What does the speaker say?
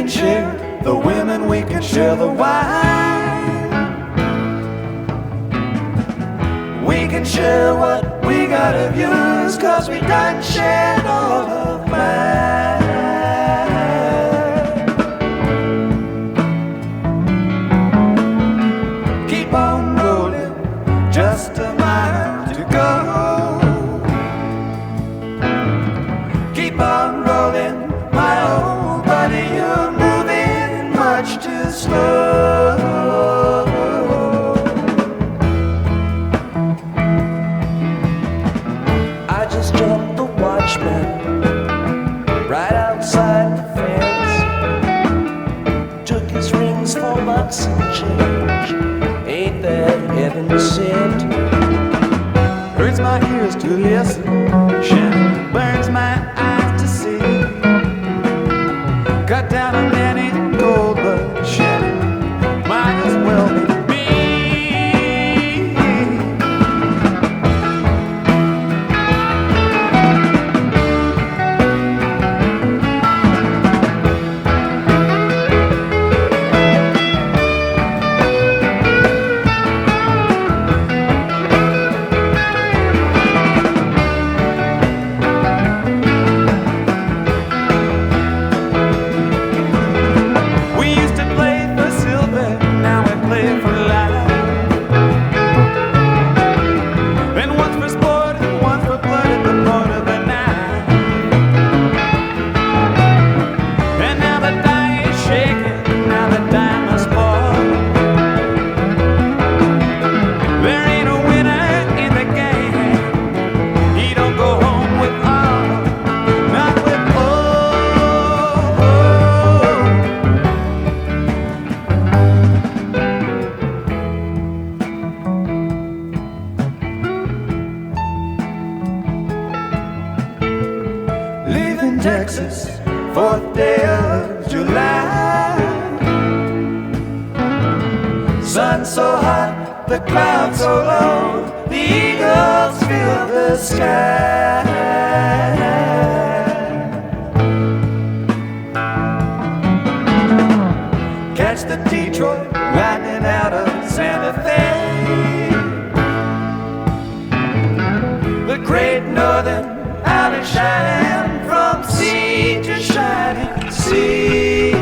share the women, we can share the wine. We can share what we got of yours, 'cause we done shared all of mine. Keep on rolling, just a mile to go. Keep on rolling, my old buddy, you're moving much too slow. I just jumped the watchman right outside the fence. Took his rings for bucks and change. Ain't that heaven sent? Hurts my ears to listen, Shannon, burns my eyes to see. Cut down a many gold, but Shannon might as well be me. Texas, 4th day of July. Sun so hot, the clouds so low, the eagles fill the sky. Catch the Detroit lightning out of Santa Fe. The Great Northern out and shining from sea to shining sea.